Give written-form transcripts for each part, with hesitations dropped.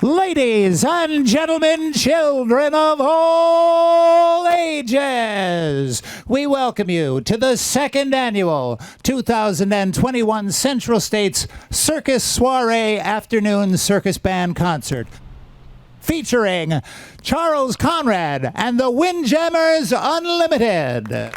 Ladies and gentlemen, children of all ages, we welcome you to the second annual 2021 Central States Circus Soiree Afternoon Circus Band Concert, featuring Charles Conrad and the Windjammers Unlimited.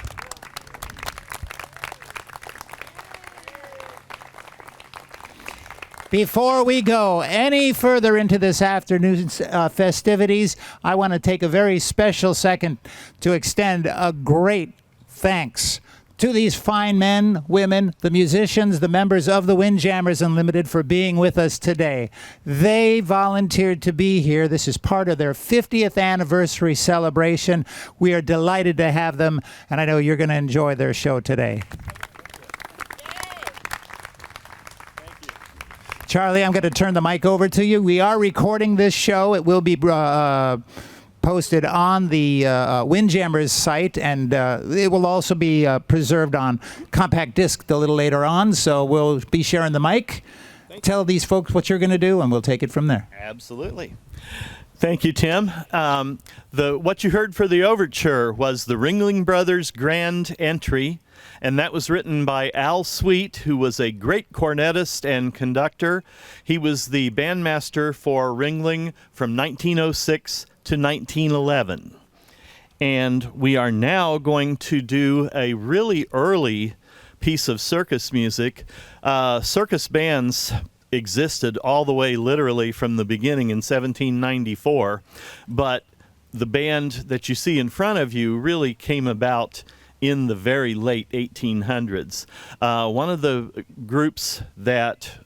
Before we go any further into this afternoon's festivities, I want to take a very special second to extend a great thanks to these fine men, women, the musicians, the members of the Windjammers Unlimited for being with us today. They volunteered to be here. This is part of their 50th anniversary celebration. We are delighted to have them, and I know you're going to enjoy their show today. Charlie, I'm going to turn the mic over to you. We are recording this show. It will be posted on the Windjammers site, and it will also be preserved on compact disc a little later on, so we'll be sharing the mic. Tell these folks what you're going to do, and we'll take it from there. Absolutely. Thank you, Tim. What you heard for the overture was the Ringling Brothers Grand Entry, and that was written by Al Sweet, who was a great cornetist and conductor. He was the bandmaster for Ringling from 1906 to 1911. And we are now going to do a really early piece of circus music. Circus bands existed all the way literally from the beginning in 1794, but the band that you see in front of you really came about in the very late 1800s. One of the groups that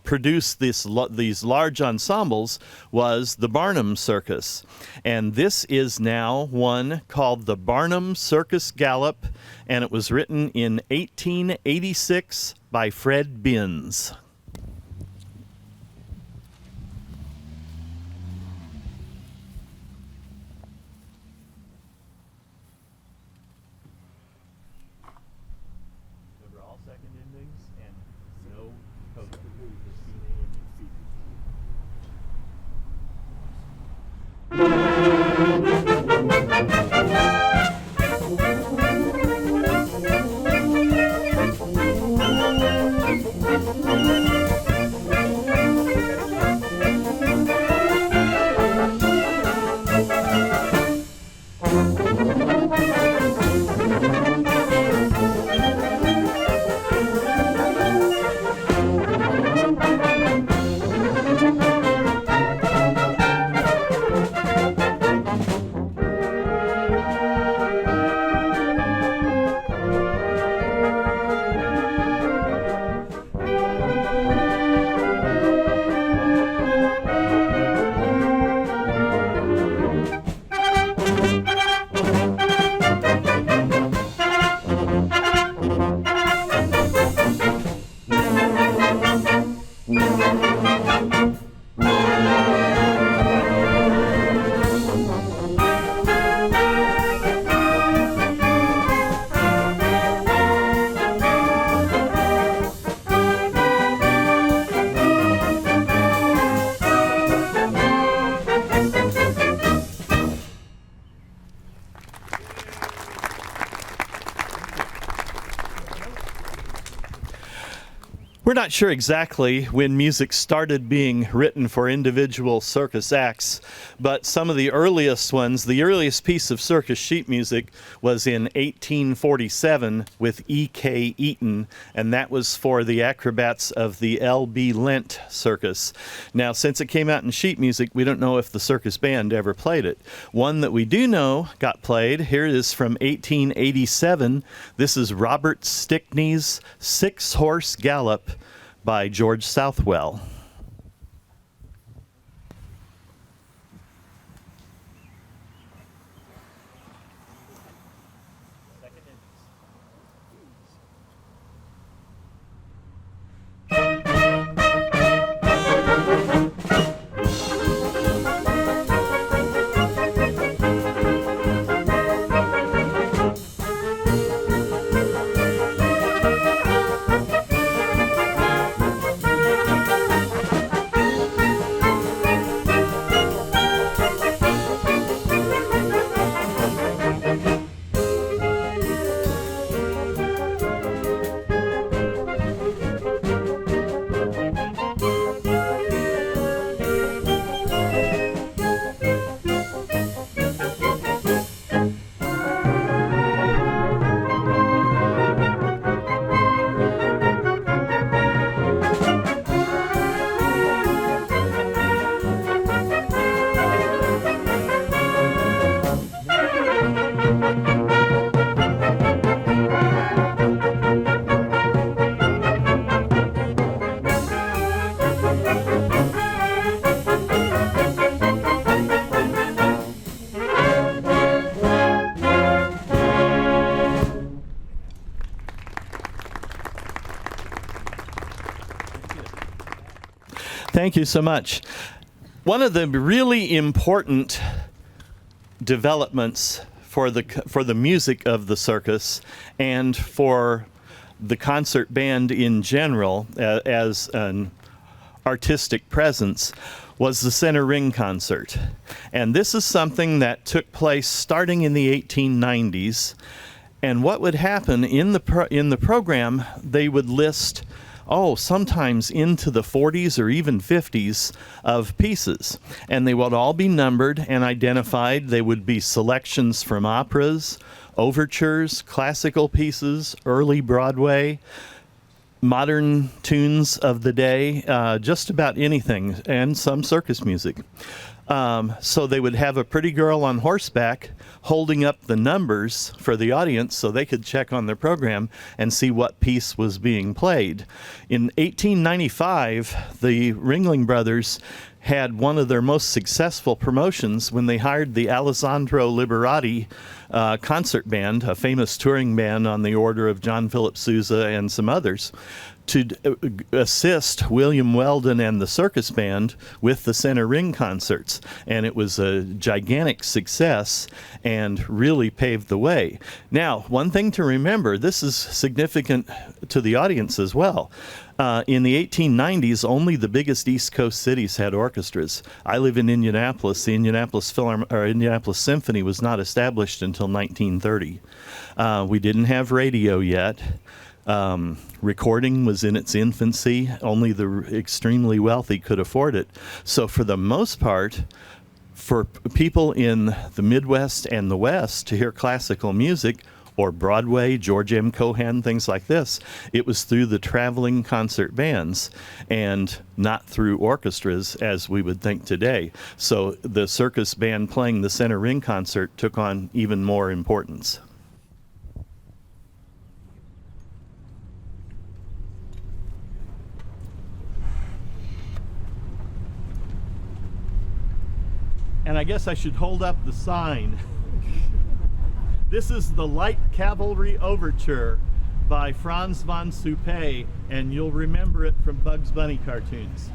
produced these large ensembles was the Barnum Circus. And this is now one called the Barnum Circus Gallop, and it was written in 1886 by Fred Binns. Remember all second endings and no We're not sure exactly when music started being written for individual circus acts, but some of the earliest ones, the earliest piece of circus sheet music was in 1847 with E.K. Eaton, and that was for the acrobats of the L.B. Lent circus. Now, since it came out in sheet music, we don't know if the circus band ever played it. One that we do know got played, here it is from 1887. This is Robert Stickney's Six-Horse Gallop by George Southwell. Thank you so much. One of the really important developments for the music of the circus and for the concert band in general as an artistic presence was the center ring concert. And this is something that took place starting in the 1890s. And what would happen in the program, they would list sometimes into the 40s or even 50s of pieces. And they would all be numbered and identified. They would be selections from operas, overtures, classical pieces, early Broadway, modern tunes of the day, just about anything, and some circus music. So they would have a pretty girl on horseback holding up the numbers for the audience so they could check on their program and see what piece was being played. In 1895, the Ringling Brothers had one of their most successful promotions when they hired the Alessandro Liberati concert band, a famous touring band on the order of John Philip Sousa and some others, to assist William Weldon and the circus band with the center ring concerts. And it was a gigantic success and really paved the way. Now, one thing to remember, this is significant to the audience as well. In the 1890s, only the biggest East Coast cities had orchestras. I live in Indianapolis. The Indianapolis Symphony was not established until 1930. We didn't have radio yet. Recording was in its infancy. Only the extremely wealthy could afford it. So for the most part, for people in the Midwest and the West to hear classical music, or Broadway, George M. Cohan, things like this, it was through the traveling concert bands and not through orchestras as we would think today. So the circus band playing the center ring concert took on even more importance. And I guess I should hold up the sign. This is the Light Cavalry Overture by Franz von Suppé, and you'll remember it from Bugs Bunny cartoons.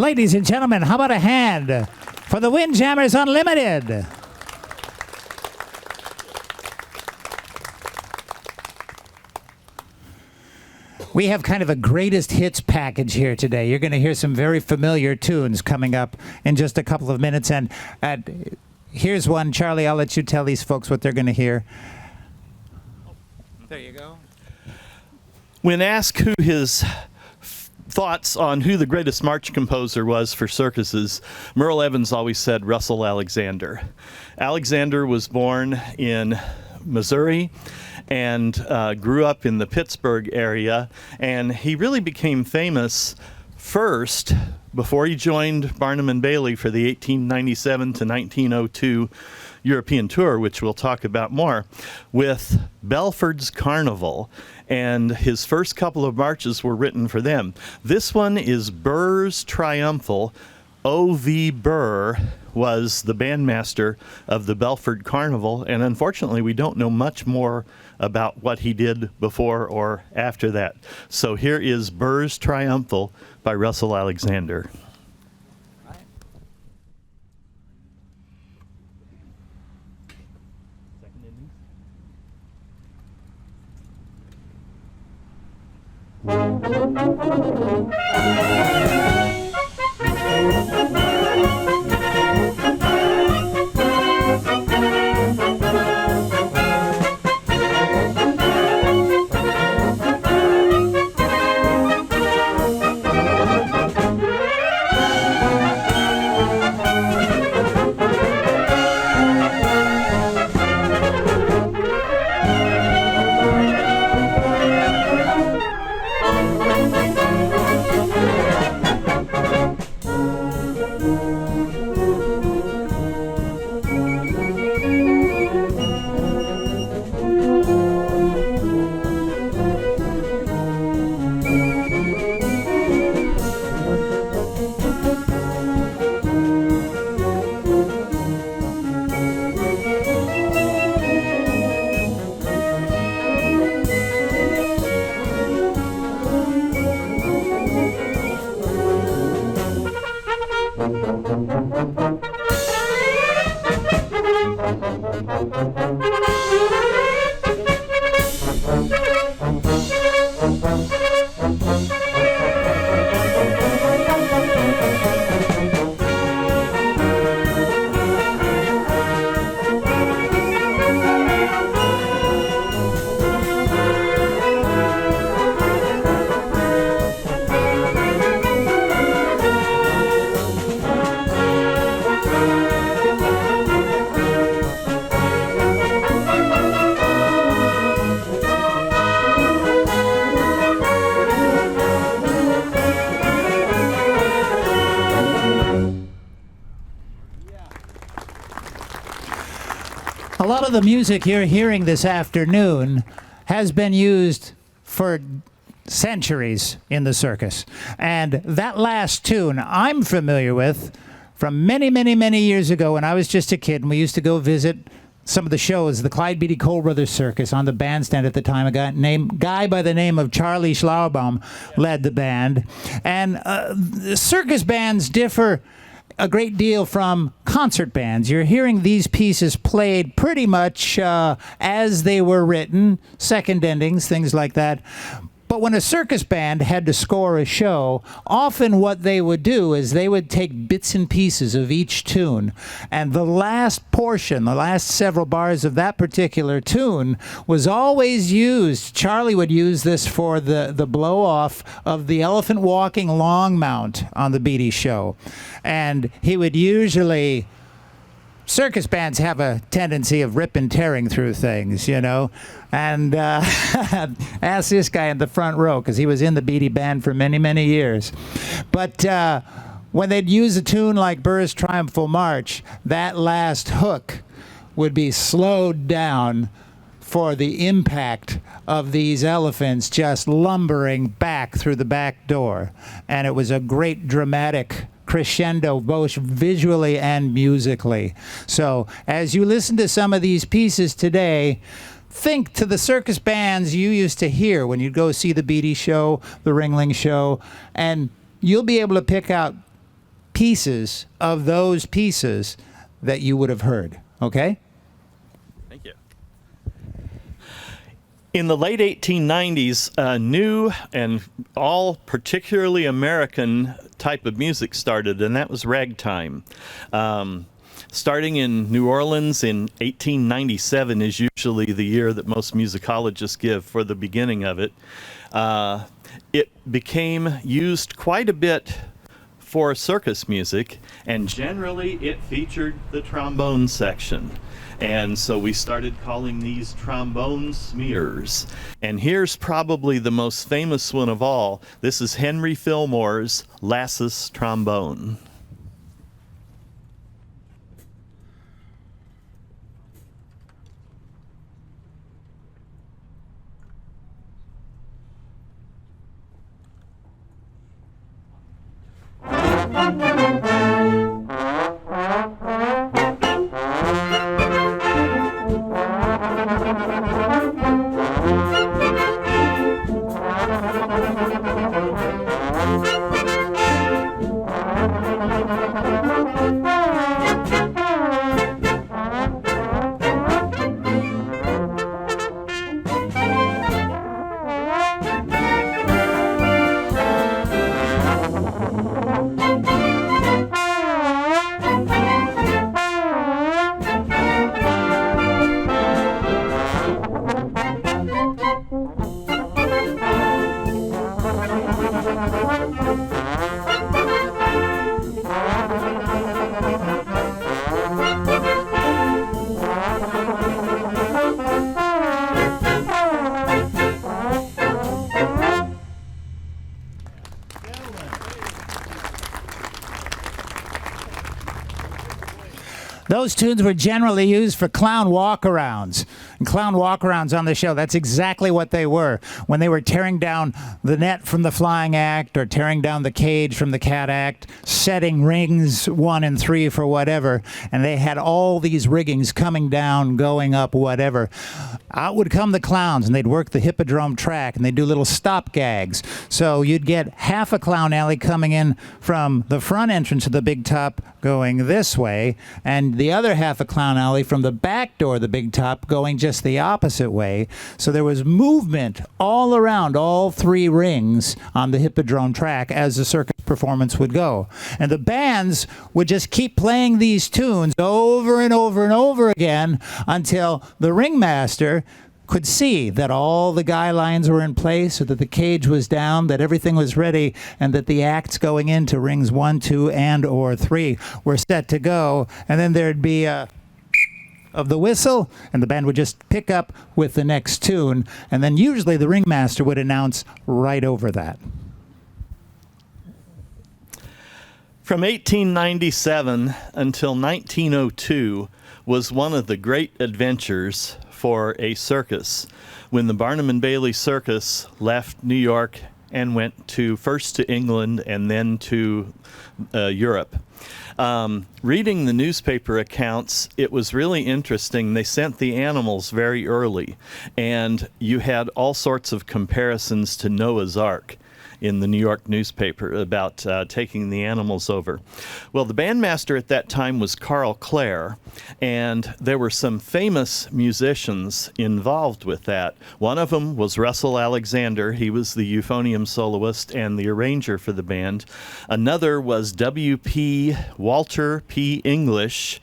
Ladies and gentlemen, how about a hand for the Windjammers Unlimited? We have kind of a greatest hits package here today. You're going to hear some very familiar tunes coming up in just a couple of minutes. And here's one. Charlie, I'll let you tell these folks what they're going to hear. There you go. When asked who his thoughts on who the greatest march composer was for circuses, Merle Evans always said Russell Alexander. Alexander was born in Missouri and grew up in the Pittsburgh area, and he really became famous first before he joined Barnum and Bailey for the 1897 to 1902 European tour, which we'll talk about more, with Belford's Carnival, and his first couple of marches were written for them. This one is Burr's Triumphal. O.V. Burr was the bandmaster of the Belford Carnival, and unfortunately we don't know much more about what he did before or after that. So here is Burr's Triumphal by Russell Alexander. A lot of the music you're hearing this afternoon has been used for centuries in the circus. And that last tune I'm familiar with from many, many, many years ago when I was just a kid, and we used to go visit some of the shows, the Clyde Beatty Cole Brothers Circus. On the bandstand at the time, a guy by the name of Charlie Schlaubaum led the band. And circus bands differ a great deal from concert bands. You're hearing these pieces played pretty much as they were written, second endings, things like that. But when a circus band had to score a show, often what they would do is they would take bits and pieces of each tune. And the last portion, the last several bars of that particular tune was always used. Charlie would use this for the blow-off of the elephant walking long mount on the Beatty show. And he would usually... Circus bands have a tendency of ripping, tearing through things, you know. And ask this guy in the front row, because he was in the Beatty band for many, many years. But when they'd use a tune like Burr's Triumphal March, that last hook would be slowed down for the impact of these elephants just lumbering back through the back door. And it was a great dramatic crescendo, both visually and musically. So as you listen to some of these pieces today, think to the circus bands you used to hear when you'd go see the Beatty show, the Ringling show, and you'll be able to pick out pieces of those pieces that you would have heard. Okay? Thank you. In the late 1890s, a new and all particularly American type of music started, and that was ragtime. Starting in New Orleans in 1897 is usually the year that most musicologists give for the beginning of it. It became used quite a bit for circus music, and generally it featured the trombone section. And so we started calling these trombone smears. And here's probably the most famous one of all. This is Henry Fillmore's Lassus trombone. Those tunes were generally used for clown walkarounds. And clown walkarounds on the show, that's exactly what they were. When they were tearing down the net from the flying act or tearing down the cage from the cat act, setting rings 1 and 3 for whatever, and they had all these riggings coming down, going up, whatever. Out would come the clowns, and they'd work the hippodrome track, and they'd do little stop gags. So you'd get half a clown alley coming in from the front entrance of the big top going this way, and the other half a clown alley from the back door of the big top going just the opposite way. So there was movement all around all 3 rings on the hippodrome track as the circus performance would go. And the bands would just keep playing these tunes over and over and over again until the ringmaster could see that all the guy lines were in place, so that the cage was down, that everything was ready, and that the acts going into rings 1, 2, and or 3 were set to go. And then there'd be a of the whistle, and the band would just pick up with the next tune, and then usually the ringmaster would announce right over that. From 1897 until 1902 was one of the great adventures for a circus, when the Barnum and Bailey Circus left New York and went first to England and then to Europe. Reading the newspaper accounts, it was really interesting. They sent the animals very early, and you had all sorts of comparisons to Noah's Ark in the New York newspaper about taking the animals over. Well, the bandmaster at that time was Carl Clare, and there were some famous musicians involved with that. One of them was Russell Alexander. He was the euphonium soloist and the arranger for the band. Another was W.P. Walter P. English,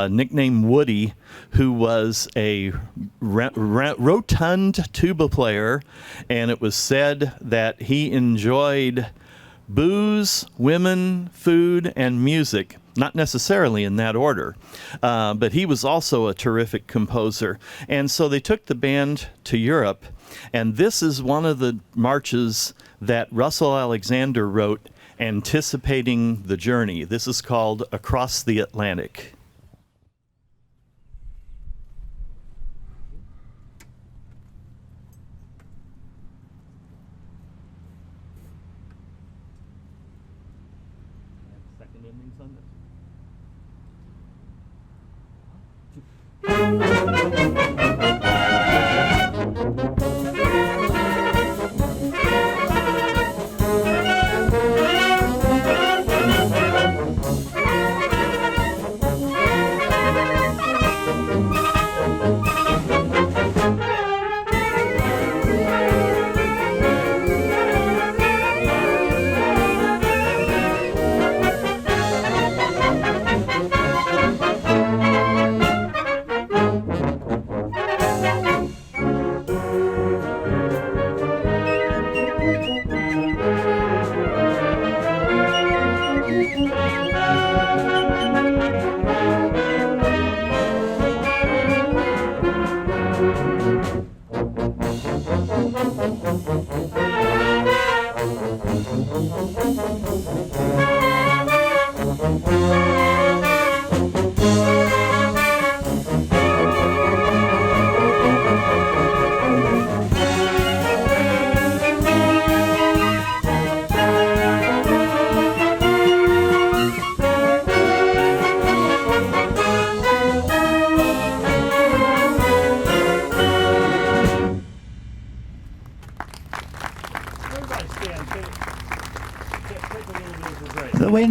nicknamed Woody, who was a rotund tuba player, and it was said that he enjoyed booze, women, food, and music. Not necessarily in that order, but he was also a terrific composer. And so they took the band to Europe, and this is one of the marches that Russell Alexander wrote anticipating the journey. This is called Across the Atlantic.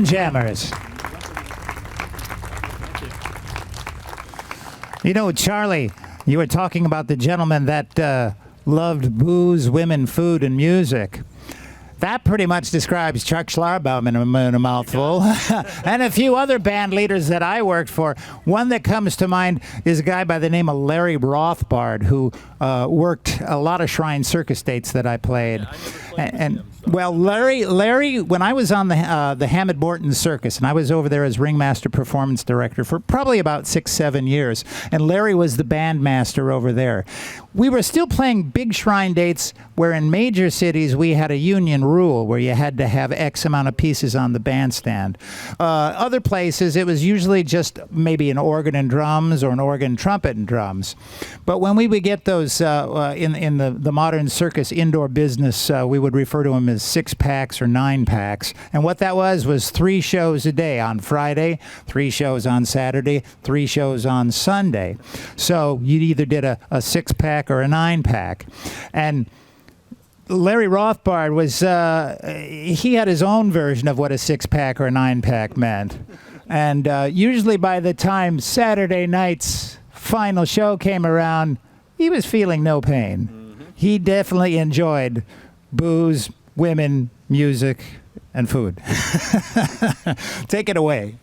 Windjammers. You know, Charlie, you were talking about the gentleman that loved booze, women, food, and music. That pretty much describes Chuck Schlarbaum in a mouthful. And a few other band leaders that I worked for. One that comes to mind is a guy by the name of Larry Rothbard, who worked a lot of Shrine Circus dates that I played. Yeah, I never played with him, so. Well, Larry, when I was on the Hammond Morton Circus, and I was over there as ringmaster performance director for probably about 6-7 years, and Larry was the bandmaster over there. We were still playing big shrine dates where in major cities we had a union rule where you had to have X amount of pieces on the bandstand. Other places it was usually just maybe an organ and drums or an organ, trumpet, and drums. But when we would get those in the modern circus indoor business, we would refer to them as 6-packs or 9-packs. And what that was 3 shows a day on Friday, 3 shows on Saturday, 3 shows on Sunday. So you either did a 6-pack or a 9-pack. And Larry Rothbard was, he had his own version of what a 6-pack or a 9-pack meant. And usually by the time Saturday night's final show came around, he was feeling no pain. Mm-hmm. He definitely enjoyed booze, women, music, and food. Take it away.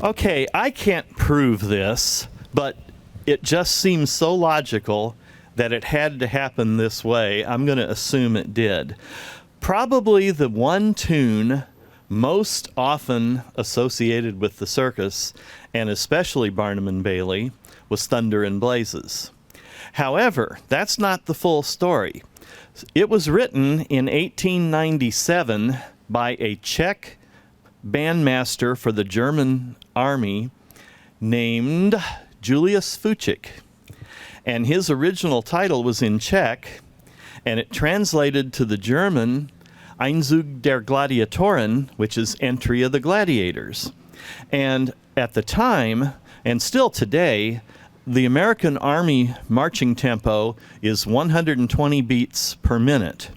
Okay, I can't prove this, but it just seems so logical that it had to happen this way. I'm going to assume it did. Probably the one tune most often associated with the circus, and especially Barnum and Bailey, was Thunder and Blazes. However, that's not the full story. It was written in 1897 by a Czech bandmaster for the German army named Julius Fučík. And his original title was in Czech, and it translated to the German Einzug der Gladiatoren, which is Entry of the Gladiators. And at the time, and still today, the American Army marching tempo is 120 beats per minute.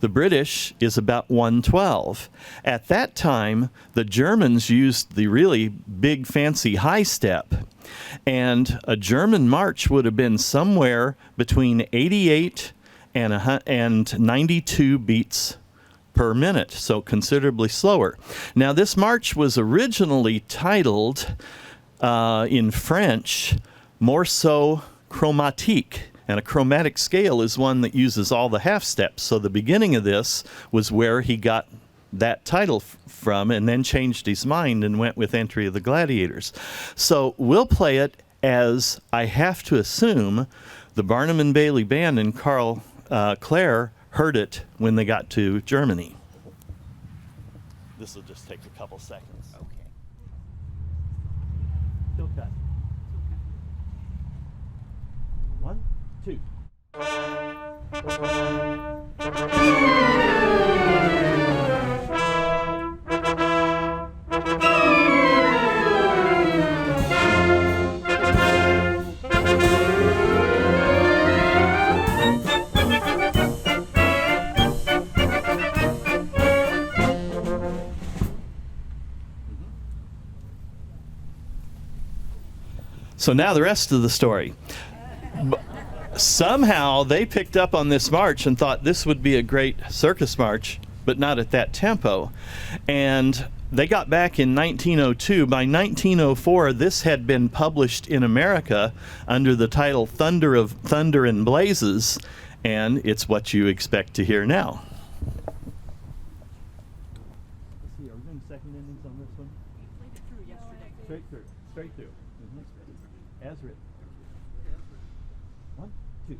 The British is about 112. At that time, the Germans used the really big fancy high step, and a German march would have been somewhere between 88 and 92 beats per minute, so considerably slower. Now, this march was originally titled in French Morceau chromatique, and a chromatic scale is one that uses all the half steps. So the beginning of this was where he got that title from, and then changed his mind and went with Entry of the Gladiators. So we'll play it as, I have to assume, the Barnum and Bailey band and Carl Clare heard it when they got to Germany. This will just take a couple seconds. Okay. Still cut. 1, 2. So now the rest of the story. Somehow they picked up on this march and thought this would be a great circus march, but not at that tempo. And they got back in 1902. By 1904, this had been published in America under the title Thunder and Blazes, and it's what you expect to hear now. Let's see, are we doing second innings on this one? We played it through yesterday. Straight through. As written. 1, 2.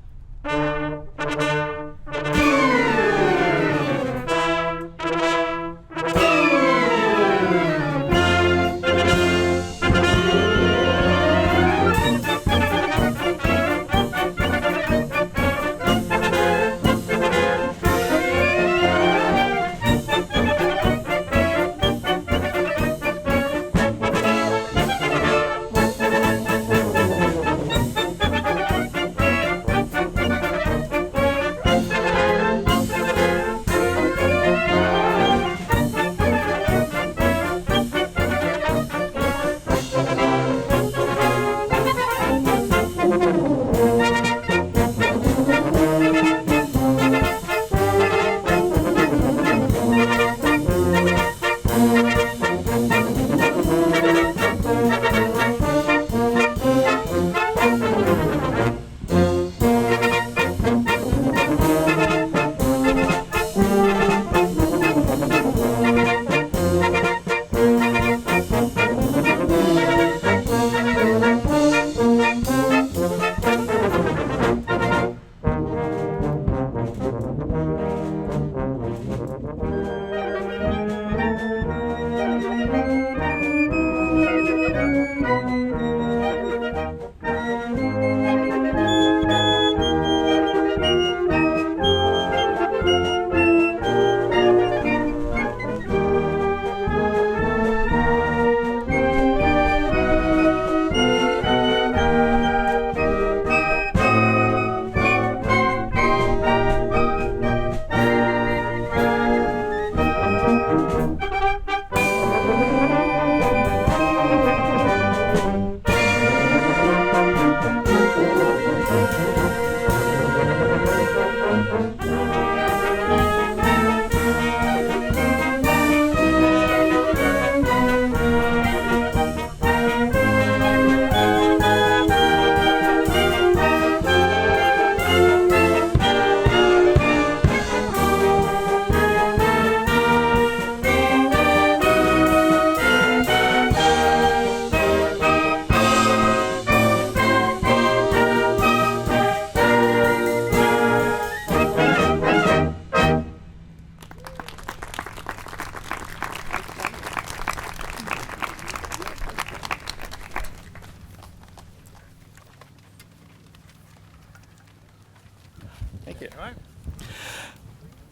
you.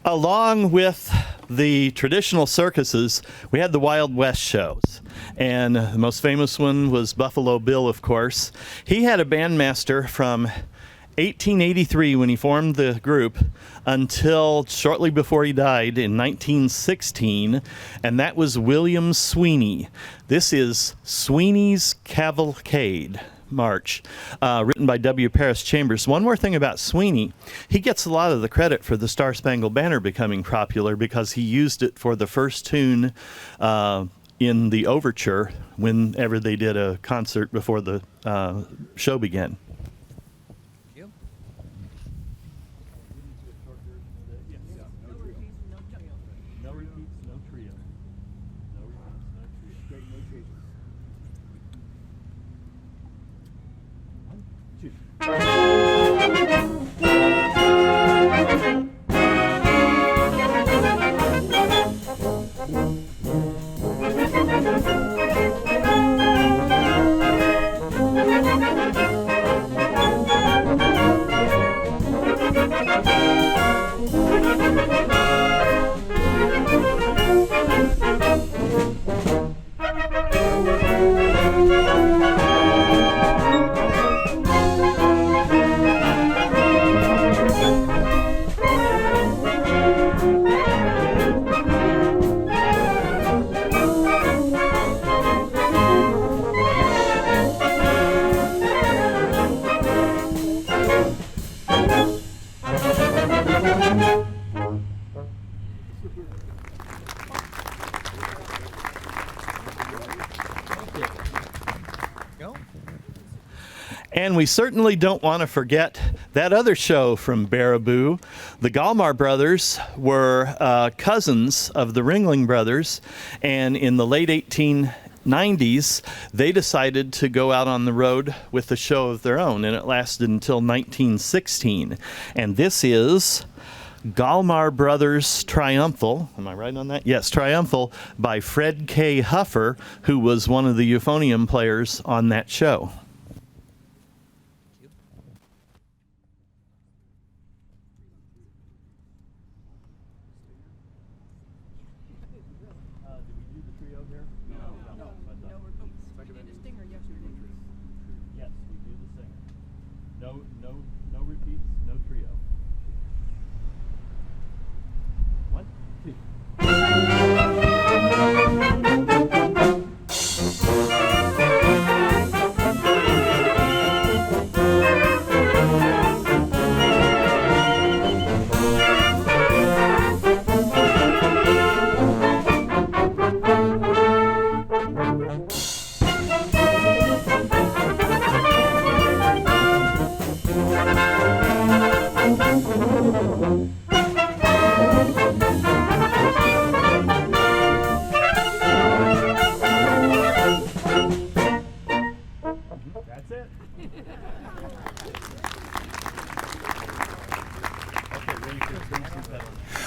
Along with the traditional circuses, we had the Wild West shows. And the most famous one was Buffalo Bill, of course. He had a bandmaster from 1883 when he formed the group until shortly before he died in 1916, and that was William Sweeney. This is Sweeney's Cavalcade March, written by W. Paris Chambers. One more thing about Sweeney, he gets a lot of the credit for the Star Spangled Banner becoming popular because he used it for the first tune in the overture whenever they did a concert before the show began. And we certainly don't want to forget that other show from Baraboo. The Gilmour brothers were cousins of the Ringling brothers, and in the late 1890s, they decided to go out on the road with a show of their own, and it lasted until 1916. And this is Gilmour Brothers Triumphal. Am I right on that? Yes, Triumphal by Fred K. Huffer, who was one of the euphonium players on that show.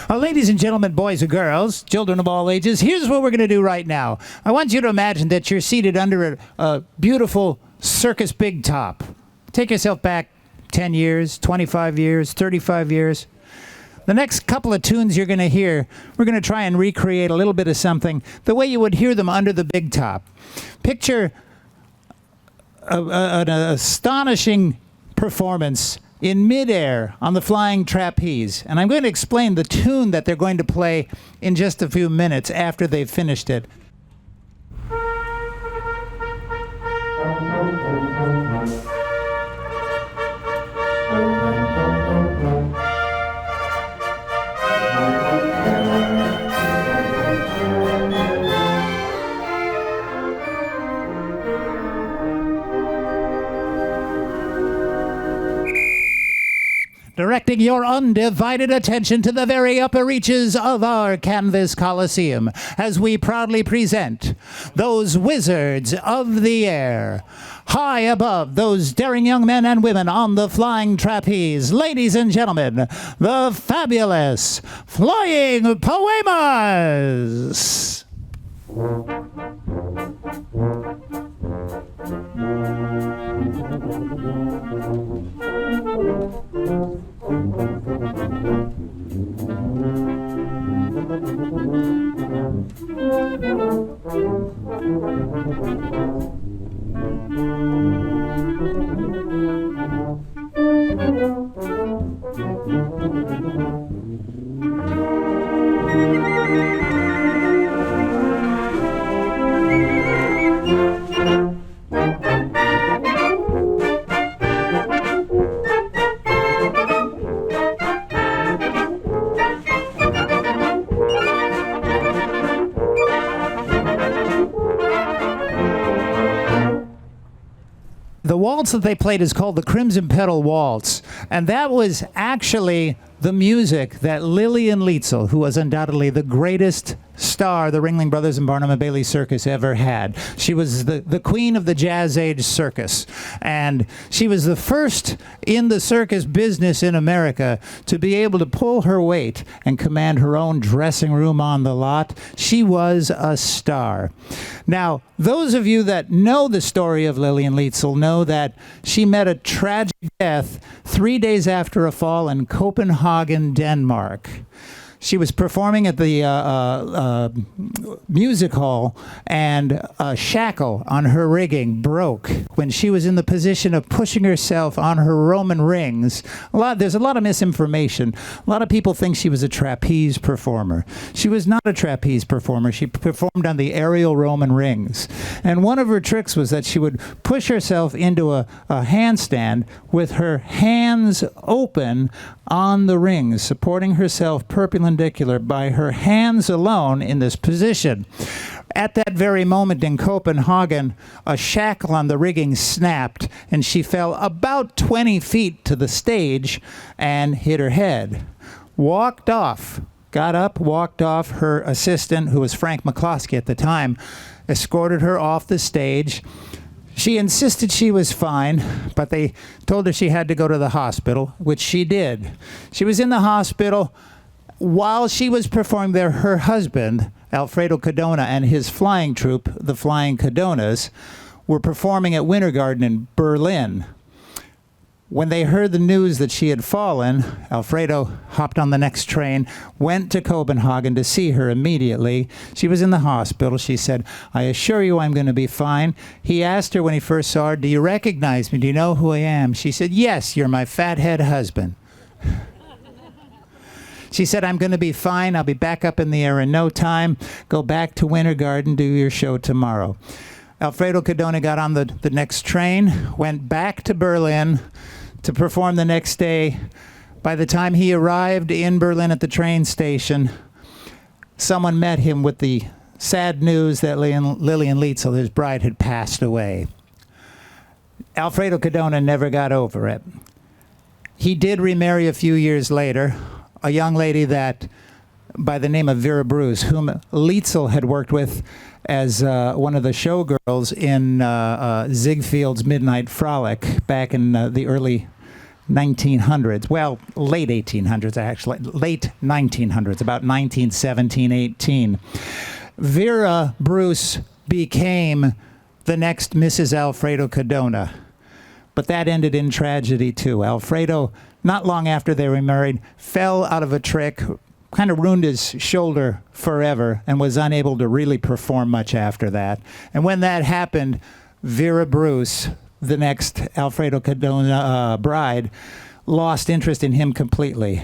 Ladies and gentlemen, boys and girls, children of all ages, here's what we're going to do right now. I want you to imagine that you're seated under a beautiful circus big top. Take yourself back 10 years, 25 years, 35 years. The next couple of tunes you're going to hear, we're going to try and recreate a little bit of something the way you would hear them under the big top. Picture an astonishing performance in midair on the flying trapeze. And I'm going to explain the tune that they're going to play in just a few minutes after they've finished it. Directing your undivided attention to the very upper reaches of our canvas coliseum as we proudly present those wizards of the air. High above those daring young men and women on the flying trapeze, ladies and gentlemen, the fabulous Flying Poemas! The waltz that they played is called the Crimson Petal Waltz, and that was actually the music that Lillian Lietzel, who was undoubtedly the greatest star the Ringling Brothers and Barnum and Bailey Circus ever had. She was the queen of the Jazz Age circus, and she was the first in the circus business in America to be able to pull her weight and command her own dressing room on the lot. She was a star. Now, those of you that know the story of Lillian Lietzel know that she met a tragic death 3 days after a fall in Copenhagen, Denmark. She was performing at the music hall, and a shackle on her rigging broke when she was in the position of pushing herself on her Roman rings. There's a lot of misinformation. A lot of people think she was a trapeze performer. She was not a trapeze performer. She performed on the aerial Roman rings. And one of her tricks was that she would push herself into a handstand with her hands open on the rings, supporting herself perpendicular by her hands alone in this position. At that very moment in Copenhagen, a shackle on the rigging snapped, and she fell about 20 feet to the stage and hit her head. Walked off, got up, walked off. Her assistant, who was Frank McCloskey at the time, escorted her off the stage. She insisted she was fine, but they told her she had to go to the hospital, which she did. She was in the hospital. While she was performing there, her husband, Alfredo Cadona, and his flying troupe, the Flying Cadonas, were performing at Winter Garden in Berlin. When they heard the news that she had fallen, Alfredo hopped on the next train, went to Copenhagen to see her immediately. She was in the hospital. She said, "I assure you I'm going to be fine." He asked her when he first saw her, "Do you recognize me? Do you know who I am?" She said, "Yes, you're my fathead husband." She said, "I'm going to be fine. I'll be back up in the air in no time. Go back to Winter Garden, do your show tomorrow." Alfredo Cadona got on the next train, went back to Berlin to perform the next day. By the time he arrived in Berlin at the train station, someone met him with the sad news that Lillian Lietzel, his bride, had passed away. Alfredo Cadona never got over it. He did remarry a few years later, a young lady that, by the name of Vera Bruce, whom Lietzel had worked with as one of the showgirls in Ziegfeld's Midnight Frolic back in the early 1900s. Well, late 1800s, actually. Late 1900s, about 1917, 18. Vera Bruce became the next Mrs. Alfredo Cadona. But that ended in tragedy, too. Alfredo, not long after they were married, fell out of a trick, kind of ruined his shoulder forever, and was unable to really perform much after that. And when that happened, Vera Bruce, the next Alfredo Cadona bride, lost interest in him completely.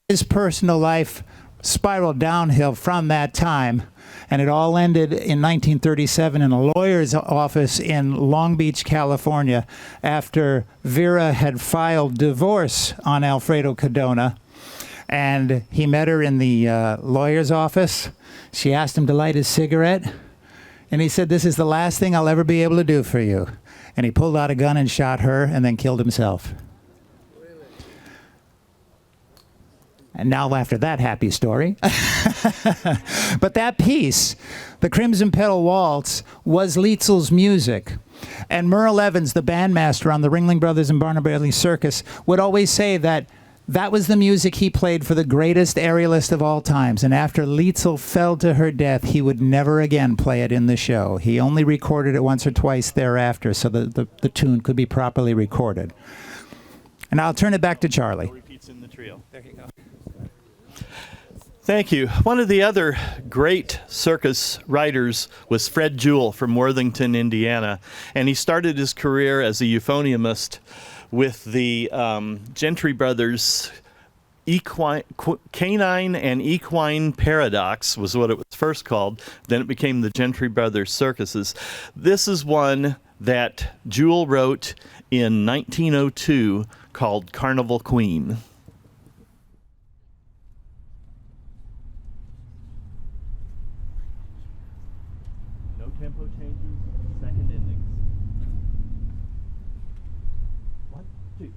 His personal life spiraled downhill from that time, and it all ended in 1937 in a lawyer's office in Long Beach, California, after Vera had filed divorce on Alfredo Cadona. And he met her in the lawyer's office. She asked him to light his cigarette. And he said, "This is the last thing I'll ever be able to do for you." And he pulled out a gun and shot her and then killed himself. And now after that happy story. But that piece, the Crimson Petal Waltz, was Lietzel's music. And Merle Evans, the bandmaster on the Ringling Brothers and Barnum and Bailey Circus, would always say that That was the music he played for the greatest aerialist of all times, and after Lietzel fell to her death, he would never again play it in the show. He only recorded it once or twice thereafter so that the tune could be properly recorded. And I'll turn it back to Charlie. Repeats in the trio. There you go. Thank you. One of the other great circus writers was Fred Jewell from Worthington, Indiana, and he started his career as a euphoniumist with the Gentry Brothers Canine and Equine Paradox was what it was first called. Then it became the Gentry Brothers Circuses. This is one that Jewell wrote in 1902 called Carnival Queen. No tempo changes, second endings. 1, 2.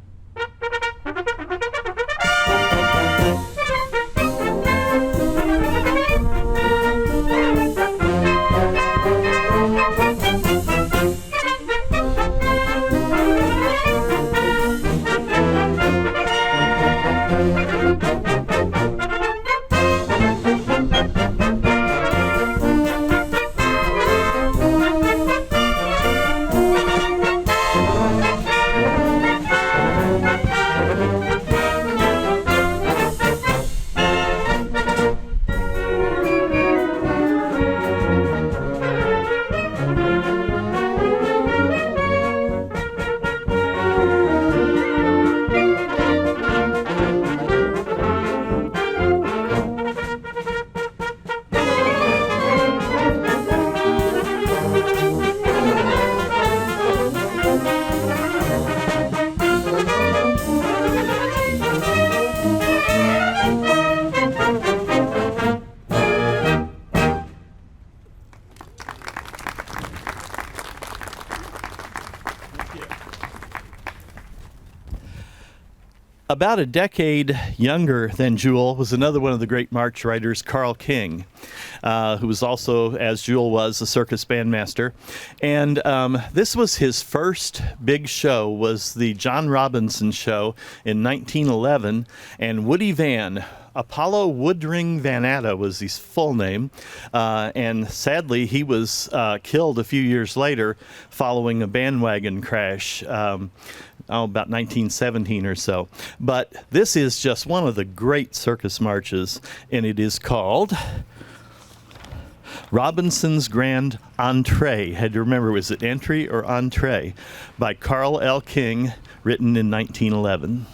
About a decade younger than Jewell was another one of the great march writers, Carl King, who was also, as Jewell was, a circus bandmaster. And this was his first big show, was the John Robinson show in 1911, and Woody Van, Apollo Woodring Van Atta was his full name, and sadly he was killed a few years later following a bandwagon crash, about 1917 or so. But this is just one of the great circus marches, and it is called Robinson's Grand Entree. Had to remember, was it entry or entree? By Carl L. King, written in 1911.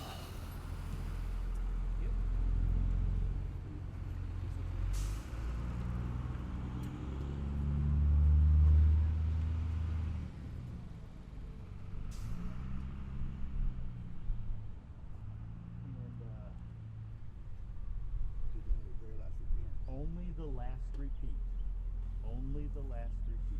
Only the last repeat. Only the last repeat.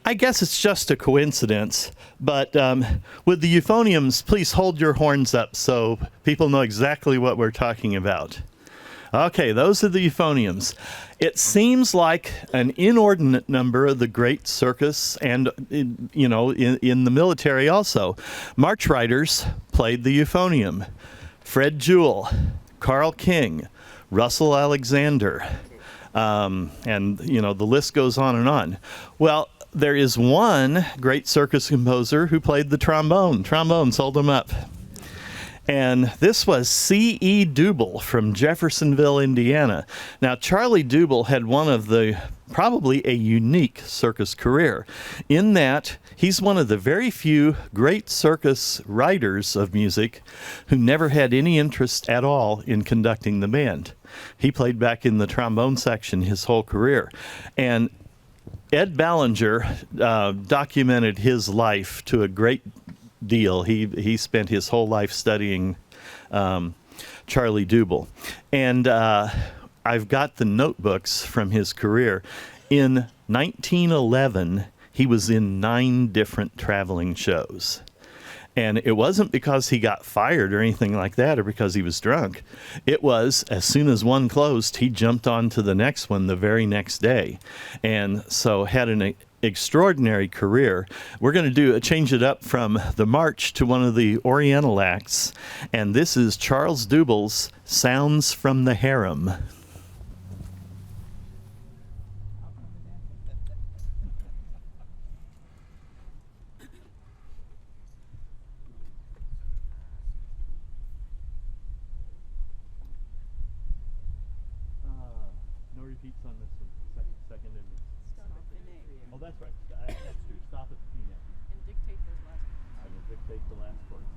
I guess it's just a coincidence, but with the euphoniums, please hold your horns up so people know exactly what we're talking about. Okay, those are the euphoniums. It seems like an inordinate number of the great circus and, in the military also. March riders played the euphonium. Fred Jewell, Carl King, Russell Alexander, and, the list goes on and on. Well, there is one great circus composer who played the trombone. Trombones, hold them up. And this was C.E. Double from Jeffersonville, Indiana. Now, Charlie Double had probably a unique circus career in that he's one of the very few great circus writers of music who never had any interest at all in conducting the band. He played back in the trombone section his whole career. And Ed Ballinger documented his life to a great deal. He spent his whole life studying Charlie Double. And I've got the notebooks from his career. In 1911, he was in 9 different traveling shows. And it wasn't because he got fired or anything like that or because he was drunk. It was as soon as one closed, he jumped on to the next one the very next day. And so had an extraordinary career. We're going to change it up from the march to one of the Oriental acts. And this is Charles Double's Sounds from the Harem. Oh, that's right. That's true. Stop at the P net. And dictate those last chords. I will dictate the last chords,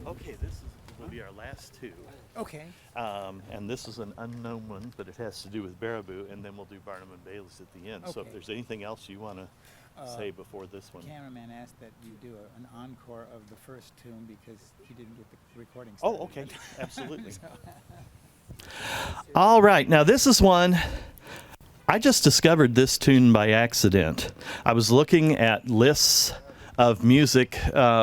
Okay, this will be our last two. Okay. And this is an unknown one, but it has to do with Baraboo, and then we'll do Barnum and Bayless at the end. So if Okay. there's anything else you want to say before this one. Cameraman asked that you do an encore of the first tune because he didn't get the recording Oh, started. okay. Absolutely. So- All right. Now, this is one. I just discovered this tune by accident. I was looking at lists of music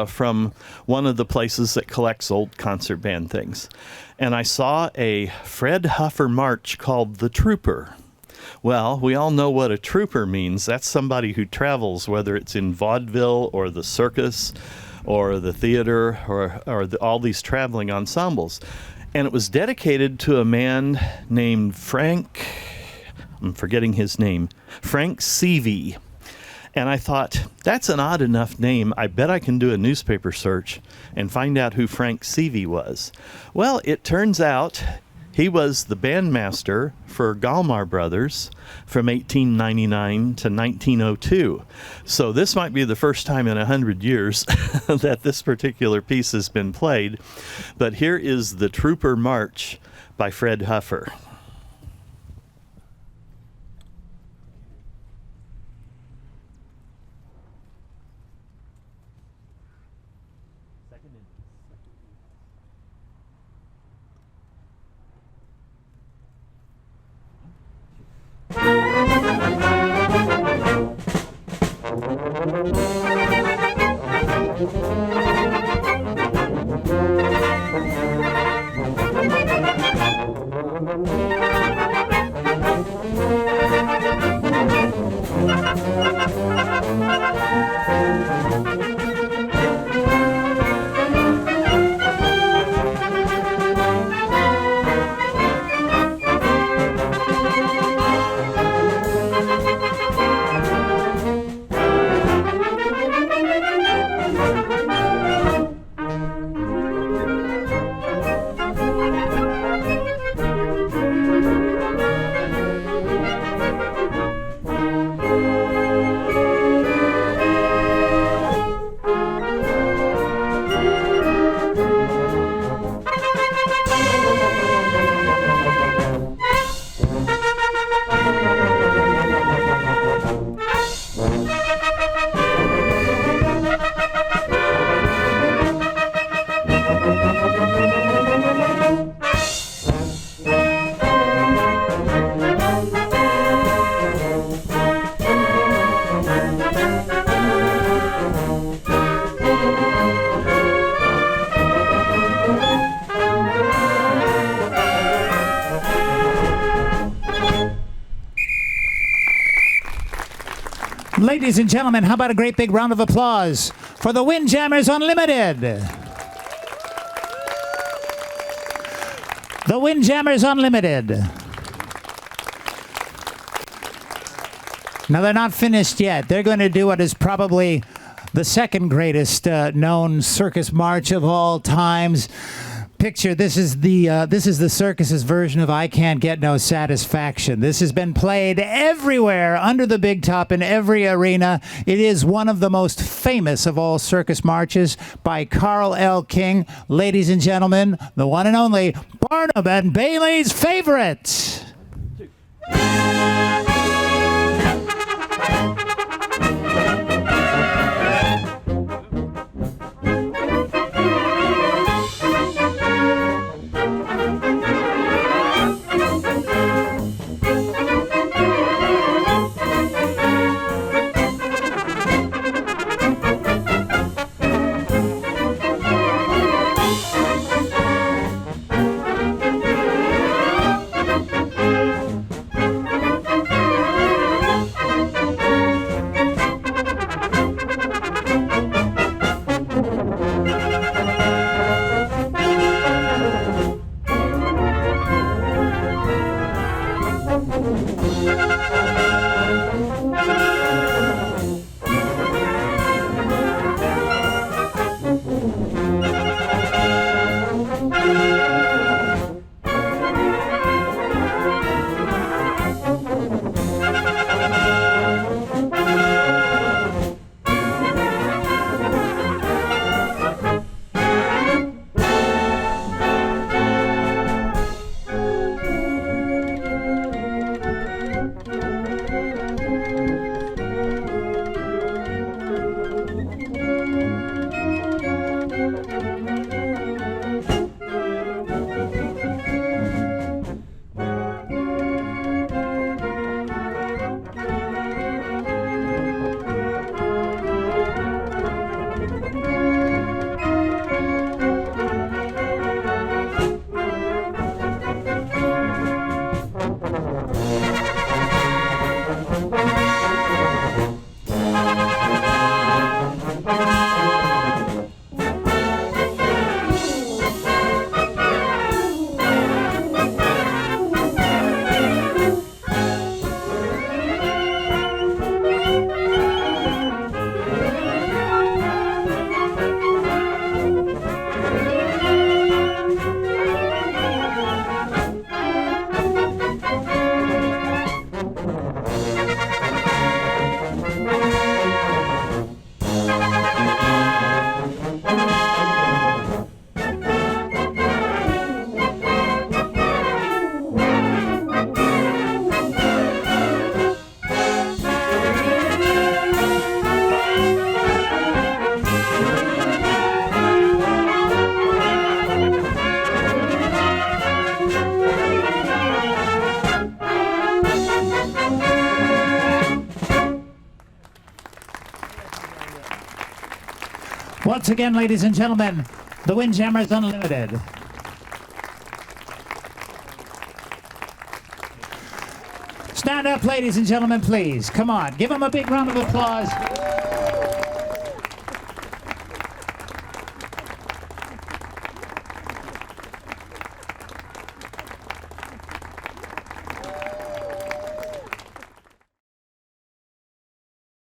from one of the places that collects old concert band things. And I saw a Fred Huffer march called The Trooper. Well, we all know what a trooper means. That's somebody who travels, whether it's in vaudeville or the circus or the theater or all these traveling ensembles. And it was dedicated to a man named Frank, I'm forgetting his name, Frank Seavey. And I thought, that's an odd enough name. I bet I can do a newspaper search and find out who Frank Seavey was. Well, it turns out he was the bandmaster for Gilmour Brothers from 1899 to 1902. So this might be the first time in 100 years that this particular piece has been played. But here is the Trooper March by Fred Huffer. Ladies and gentlemen, how about a great big round of applause for the Windjammers Unlimited? The Windjammers Unlimited. Now, they're not finished yet. They're going to do what is probably the second greatest known circus march of all times. Picture, this is the circus's version of I Can't Get No Satisfaction. This has been played everywhere under the big top in every arena. It is one of the most famous of all circus marches by Carl L. King. Ladies and gentlemen, the one and only Barnum and Bailey's favorite. Once again, ladies and gentlemen, the Windjammers Unlimited. Stand up, ladies and gentlemen, please. Come on, give them a big round of applause.